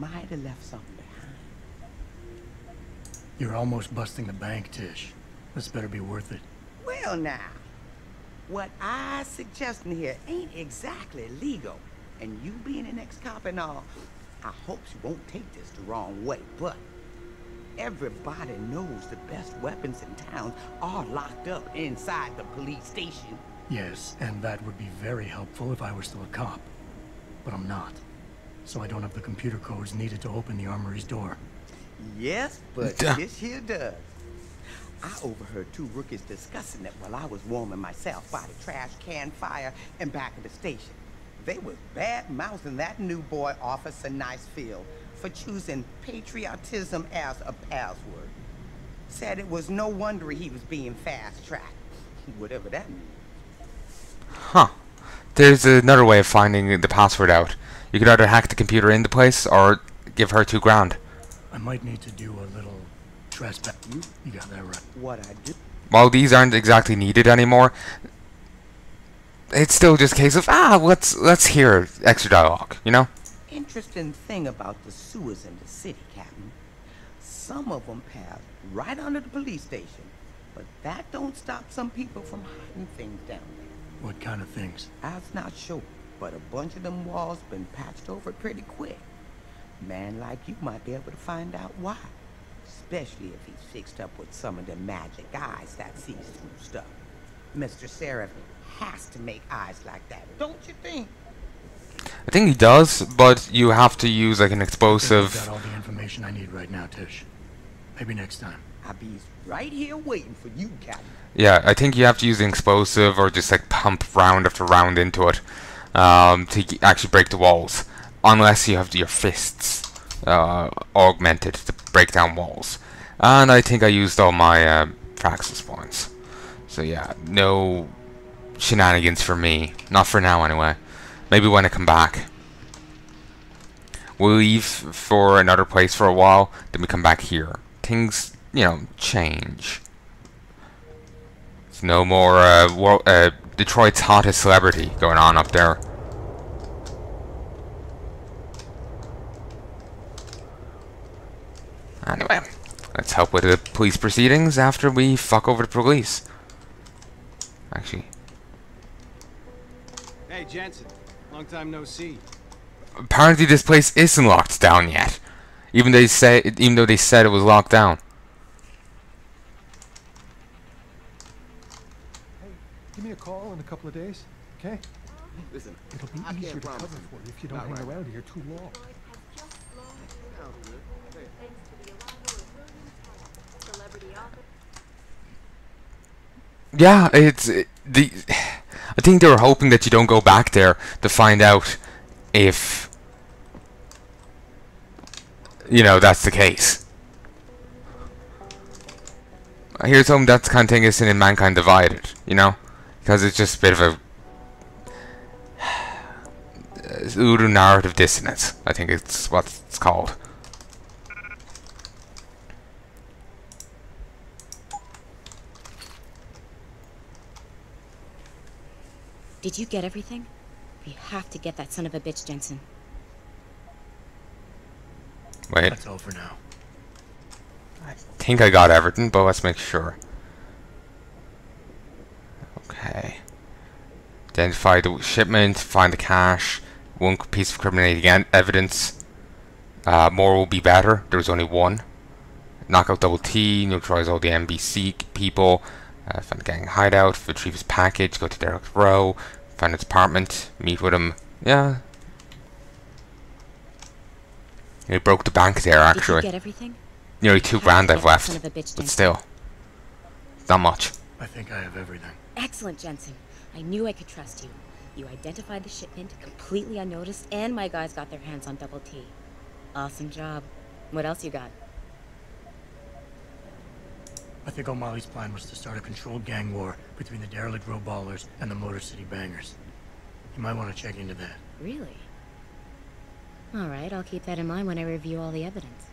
might have left something behind. You're almost busting the bank, Tish. This better be worth it. Well now, what I suggesting here ain't exactly legal. And you being an ex-cop and all, I hope you won't take this the wrong way, but everybody knows the best weapons in town are locked up inside the police station. Yes, and that would be very helpful if I were still a cop. But I'm not. So I don't have the computer codes needed to open the armory's door. Yes, but this here does. I overheard two rookies discussing it while I was warming myself by the trash can fire in back of the station. They was bad-mouthing that new boy, Officer Nicefield, for choosing patriotism as a password. Said it was no wonder he was being fast-tracked. Whatever that means. Huh. There's another way of finding the password out. You could either hack the computer in the place or give her $2,000. I might need to do a little trespass. You got that right. What I do? While these aren't exactly needed anymore, it's still just a case of, let's hear extra dialogue, you know? Interesting thing about the sewers in the city, Captain. Some of them pass right under the police station, but that don't stop some people from hiding things down there. What kind of things? I was not sure, but a bunch of them walls been patched over pretty quick. Man like you might be able to find out why. Especially if he's fixed up with some of the magic eyes that sees through stuff. Mr. Seraph has to make eyes like that, don't you think? I think he does, but you have to use like an explosive. I've got all the information I need right now, Tish. Maybe next time. I'll be right here waiting for you, Captain. Yeah, I think you have to use an explosive or just like pump round after round into it to actually break the walls. Unless you have your fists augmented to break down walls. And I think I used all my praxis points. So yeah, no shenanigans for me. Not for now anyway. Maybe when I come back. We'll leave for another place for a while, then we come back here. Things, you know, change. It's no more Detroit's hottest celebrity going on up there. Anyway, let's help with the police proceedings after we fuck over the police. Actually. Hey, Jensen. Long time no see. Apparently this place isn't locked down yet. Even though they said it was locked down. Hey, give me a call in a couple of days, okay? Listen, It'll be easier to cover for you if you don't hang around here too long. Yeah, I think they were hoping that you don't go back there to find out if, you know, that's the case. Here's home. That's the kind of thing is in Mankind Divided, you know, because it's just a bit of a pseudo narrative dissonance. I think it's what it's called. Did you get everything? We have to get that son of a bitch, Jensen. Wait. That's all for now. I think I got everything, but let's make sure. Okay. Identify the shipment, find the cash, one piece of incriminating evidence. More will be better. There was only one. Knock out Double T, neutralize all the NBC people. Find the gang hideout, retrieve his package, go to Derek Rowe, find his apartment, meet with him. Yeah. He broke the bank there, actually. Did you get everything? Nearly $2,000 I've left, but still. Not much. I think I have everything. Excellent, Jensen. I knew I could trust you. You identified the shipment completely unnoticed, and my guys got their hands on Double T. Awesome job. What else you got? I think O'Malley's plan was to start a controlled gang war between the Derelict Row Ballers and the Motor City Bangers. You might want to check into that. Really? Alright, I'll keep that in mind when I review all the evidence.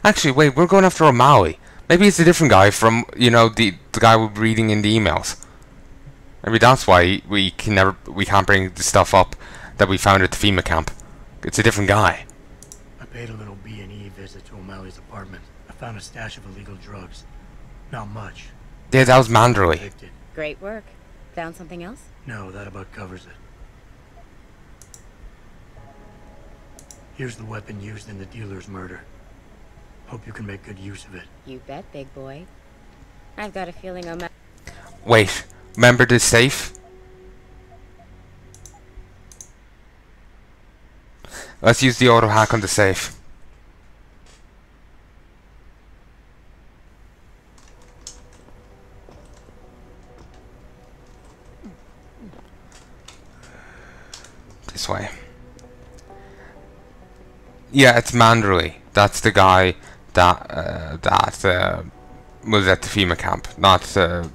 Actually, wait, we're going after O'Malley. Maybe it's a different guy from, you know, the guy we're reading in the emails. Maybe that's why we can't bring the stuff up that we found at the FEMA camp. It's a different guy. paid a little B&E visit to O'Malley's apartment. I found a stash of illegal drugs. Not much. Yeah, that was Manderley. Convicted. Great work. Found something else? No, that about covers it. Here's the weapon used in the dealer's murder. Hope you can make good use of it. You bet, big boy. I've got a feeling Wait, remember the safe? Let's use the auto hack on the safe. This way. Yeah, it's Manderley. That's the guy that was at the FEMA camp, not the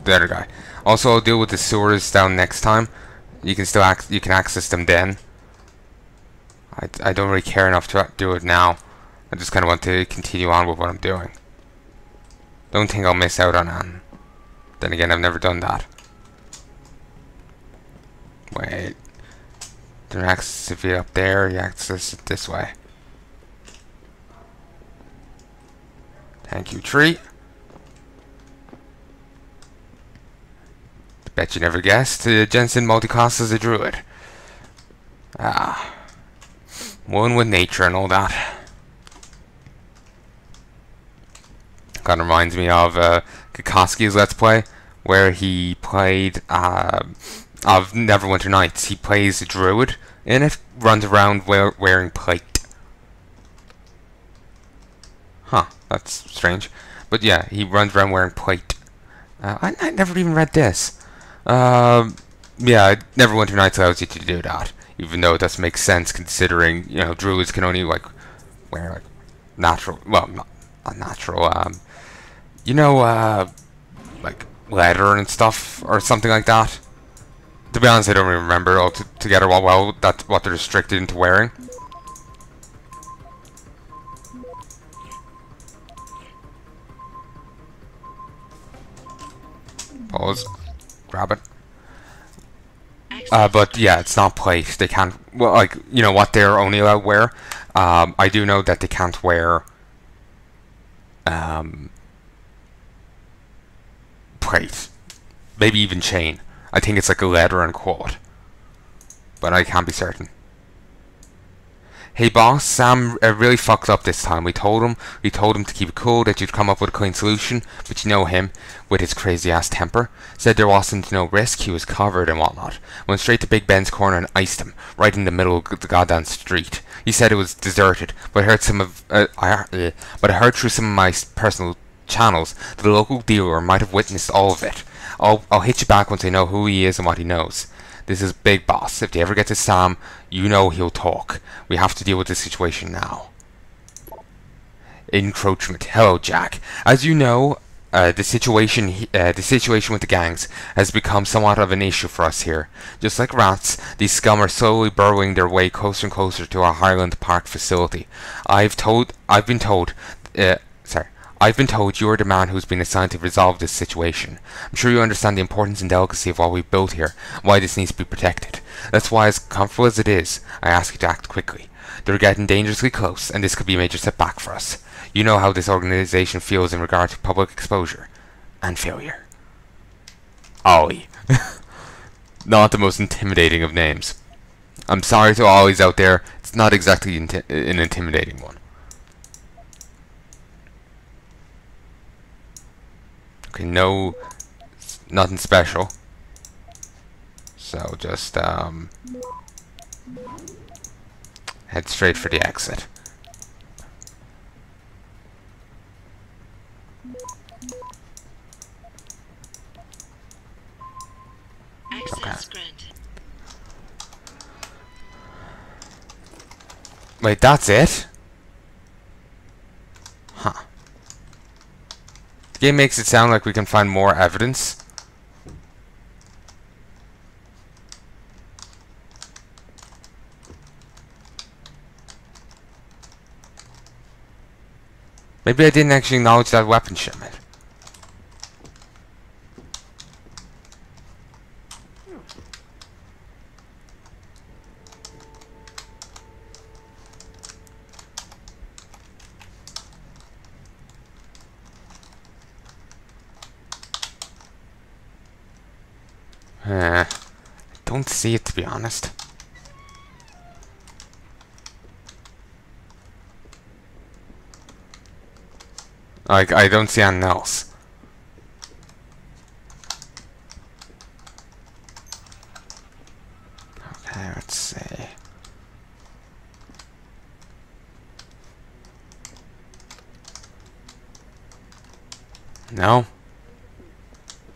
other guy. Also, I'll deal with the sewers down next time. You can still you can access them then. I don't really care enough to do it now. I just kind of want to continue on with what I'm doing. Don't think I'll miss out on it. Then again, I've never done that. Wait. Don't access it up there, you access it this way. Thank you, tree. Bet you never guessed Jensen multiclass as a druid. Ah. One with nature and all that. Kind of reminds me of Kikoski's Let's Play, where he played of Neverwinter Nights. He plays a druid in it, runs around wearing plate. Huh, that's strange. But yeah, he runs around wearing plate. I never even read this. Yeah, Neverwinter Nights allows you to do that, even though it doesn't make sense considering, you know, druids can only like wear like natural, well, not natural, you know, like leather and stuff or something like that. To be honest, I don't really remember altogether well that's what they're restricted into wearing. Pause. Grab it. But yeah, it's not plate. They can't. Well, like, you know what they're only allowed to wear. I do know that they can't wear plate. Maybe even chain. I think it's like a leather and quad, but I can't be certain. Hey boss, Sam really fucked up this time. We told him to keep it cool, that you'd come up with a clean solution, but you know him, with his crazy ass temper. Said there wasn't no risk, he was covered and whatnot. Went straight to Big Ben's corner and iced him, right in the middle of the goddamn street. He said it was deserted, but I heard I heard through some of my personal channels that the local dealer might have witnessed all of it. I'll hit you back once I know who he is and what he knows. This is Big Boss. If you ever get to Sam, you know he'll talk. We have to deal with this situation now. Encroachment. Hello, Jack. As you know, the situation with the gangs has become somewhat of an issue for us here. Just like rats, these scum are slowly burrowing their way closer and closer to our Highland Park facility. I've been told you are the man who's been assigned to resolve this situation. I'm sure you understand the importance and delicacy of what we've built here, and why this needs to be protected. That's why, as comfortable as it is, I ask you to act quickly. They're getting dangerously close, and this could be a major setback for us. You know how this organization feels in regard to public exposure and failure. Ollie. Not the most intimidating of names. I'm sorry to Ollies out there, it's not exactly an intimidating one. Okay, no, nothing special. So just head straight for the exit. Okay. Wait, that's it? Huh. The game makes it sound like we can find more evidence. Maybe I didn't actually acknowledge that weapon shipment. Don't see it, to be honest. Like, I don't see anything else. Okay, let's see. No?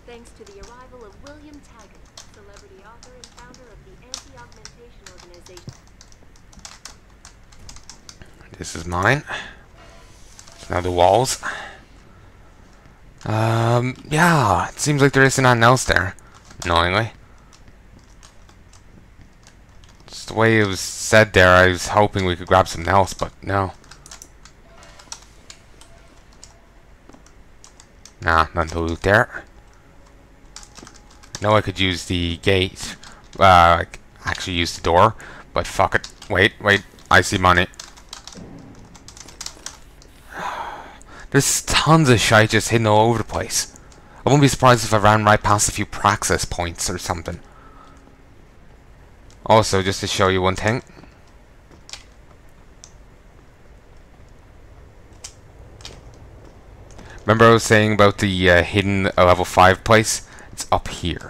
Thanks to the arrival of William Taggart, celebrity author and founder of the Anti-Augmentation Organization. This is mine. Now the walls. Yeah, it seems like there isn't anything else there. Annoyingly. Just the way it was said there, I was hoping we could grab something else, but no. Nah, nothing to loot there. I know I could use the gate. Actually use the door, but fuck it. Wait, I see money. There's tons of shite just hidden all over the place. I wouldn't be surprised if I ran right past a few praxis points or something. Also, just to show you one thing. Remember I was saying about the hidden level 5 place? It's up here.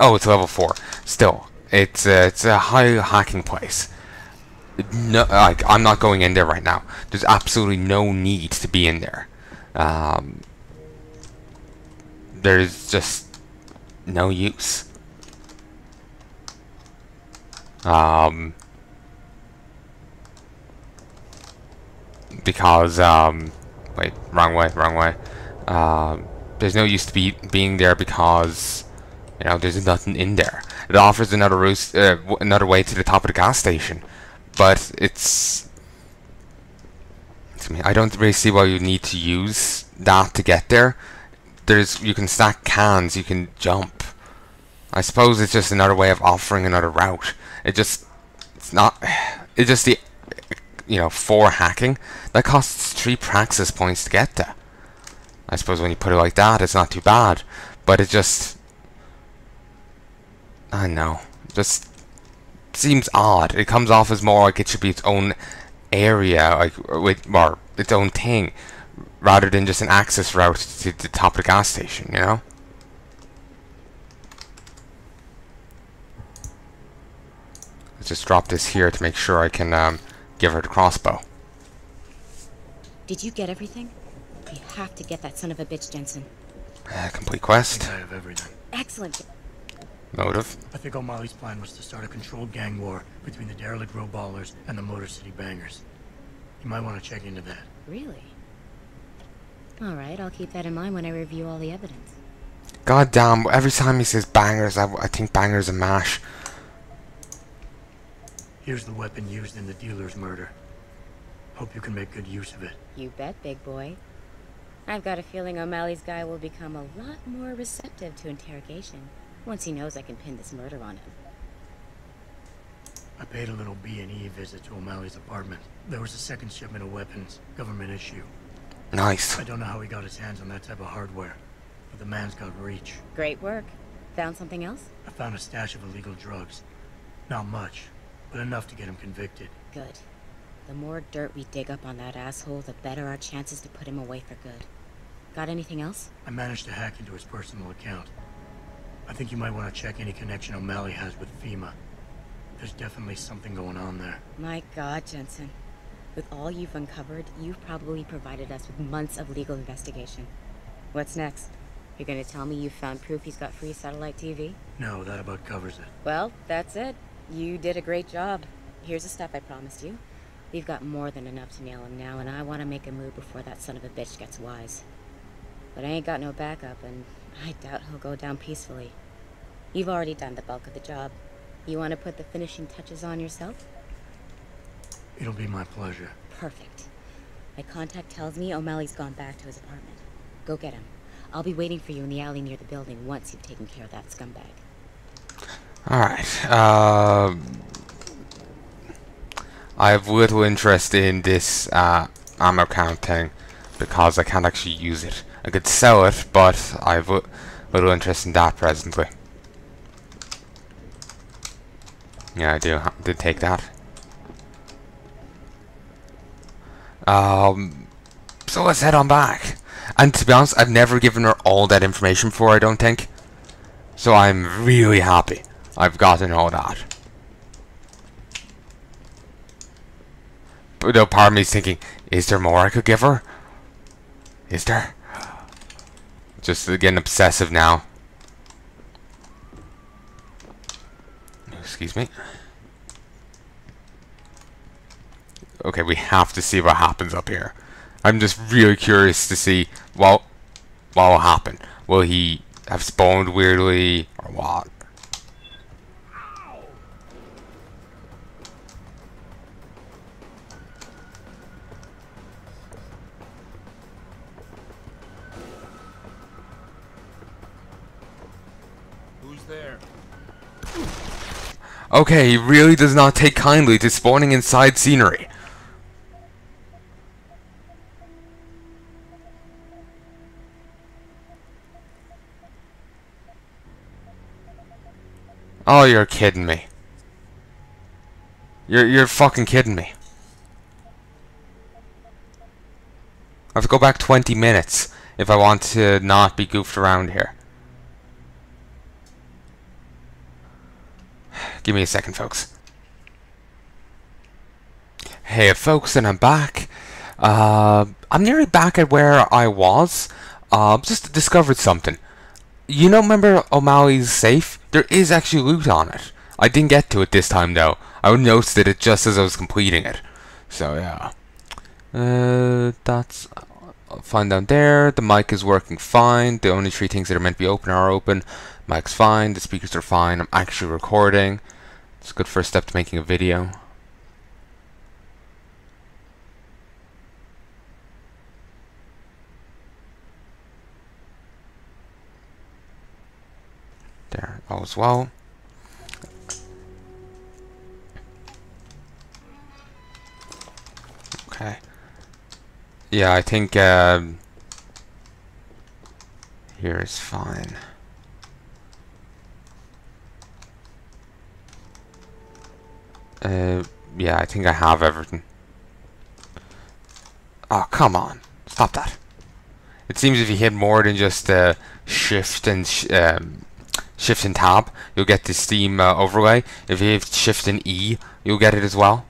Oh, it's level 4. Still, it's a high hacking place. No, like, I'm not going in there right now. There's absolutely no need to be in there. There's just no use. Because wait, wrong way. There's no use to being there because, you know, there's nothing in there. It offers another route, another way to the top of the gas station, but I don't really see why you need to use that to get there. You can stack cans, you can jump. I suppose it's just another way of offering another route. It's just the, you know, 4 hacking that costs 3 praxis points to get there. I suppose when you put it like that, it's not too bad, but it just, I don't know, just seems odd. It comes off as more like it should be its own area, like or its own thing, rather than just an access route to the top of the gas station, you know? Let's just drop this here to make sure I can give her the crossbow. Did you get everything? We have to get that son of a bitch, Jensen. Complete quest. I think I have everything. Excellent. Motive. I think O'Malley's plan was to start a controlled gang war between the derelict row ballers and the Motor City bangers. You might want to check into that. Really? Alright, I'll keep that in mind when I review all the evidence. God damn, every time he says bangers, I think bangers and mash. Here's the weapon used in the dealer's murder. Hope you can make good use of it. You bet, big boy. I've got a feeling O'Malley's guy will become a lot more receptive to interrogation once he knows I can pin this murder on him. I paid a little B&E visit to O'Malley's apartment. There was a second shipment of weapons, government issue. Nice. I don't know how he got his hands on that type of hardware, but the man's got reach. Great work. Found something else? I found a stash of illegal drugs. Not much, but enough to get him convicted. Good. The more dirt we dig up on that asshole, the better our chances to put him away for good. Got anything else? I managed to hack into his personal account. I think you might want to check any connection O'Malley has with FEMA. There's definitely something going on there. My God, Jensen. With all you've uncovered, you've probably provided us with months of legal investigation. What's next? You're gonna tell me you found proof he's got free satellite TV? No, that about covers it. Well, that's it. You did a great job. Here's the stuff I promised you. We've got more than enough to nail him now, and I want to make a move before that son of a bitch gets wise. But I ain't got no backup, and I doubt he'll go down peacefully. You've already done the bulk of the job. You want to put the finishing touches on yourself? It'll be my pleasure. Perfect. My contact tells me O'Malley's gone back to his apartment. Go get him. I'll be waiting for you in the alley near the building once you've taken care of that scumbag. Alright, I have little interest in this ammo count thing because I can't actually use it. I could sell it, but I have little interest in that presently. Yeah, I did take that. So let's head on back. And to be honest, I've never given her all that information before, I don't think. So I'm really happy I've gotten all that. But no, part of me is thinking, is there more I could give her? Is there? Just getting obsessive now. Excuse me. Okay, we have to see what happens up here. I'm just really curious to see what will happen. Will he have spawned weirdly or what? Who's there? Okay, he really does not take kindly to spawning inside scenery. Oh, you're kidding me. You're fucking kidding me. I have to go back 20 minutes if I want to not be goofed around here. Give me a second, folks. Hey, folks, and I'm back. I'm nearly back at where I was. Just discovered something. You know, remember O'Malley's safe? There is actually loot on it. I didn't get to it this time, though. I noticed it just as I was completing it. So, yeah. That's fine down there. The mic is working fine. The only 3 things that are meant to be open are open. Mic's fine. The speakers are fine. I'm actually recording. It's a good first step to making a video. There, all is well. Okay. Yeah, I think here is fine. Yeah, I think I have everything. Oh, come on. Stop that. It seems if you hit more than just shift and shift and tab, you'll get the Steam overlay. If you hit shift and E, you'll get it as well.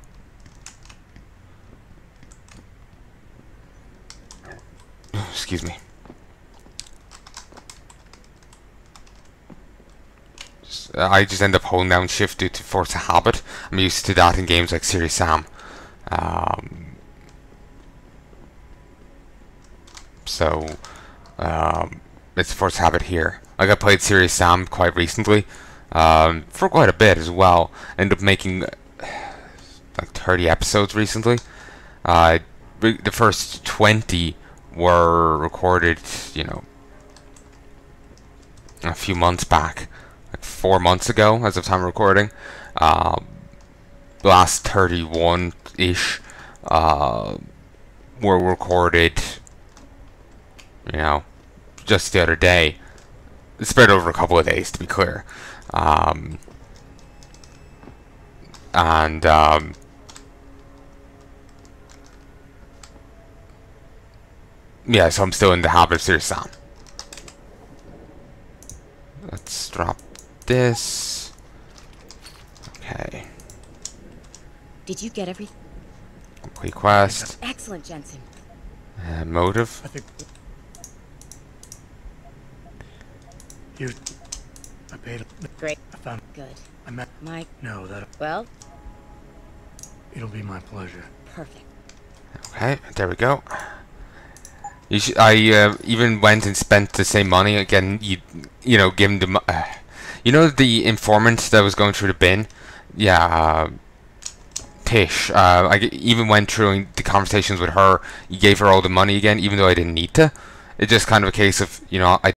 Excuse me. I just end up holding down shift due to force a habit. I'm used to that in games like Serious Sam. It's a force habit here. Like, I played Serious Sam quite recently, for quite a bit as well. Ended up making like 30 episodes recently. The first 20 were recorded, you know, a few months back, like 4 months ago as of time of recording. The last 31-ish were recorded, you know, just the other day. It's spread over a couple of days, to be clear. Yeah, so I'm still in the habit of Serious Sam. Let's drop this. Okay. Did you get everything? Complete quest. Excellent, Jensen. Motive. I think... Here... I paid... Great. I found... Good. I met... Mike. No, that... Well? It'll be my pleasure. Perfect. Okay, there we go. I even went and spent the same money again. You know, give him the you know, the informant that was going through the bin. Yeah, Tish. I even went through the conversations with her. You gave her all the money again, even though I didn't need to. It's just kind of a case of, you know, I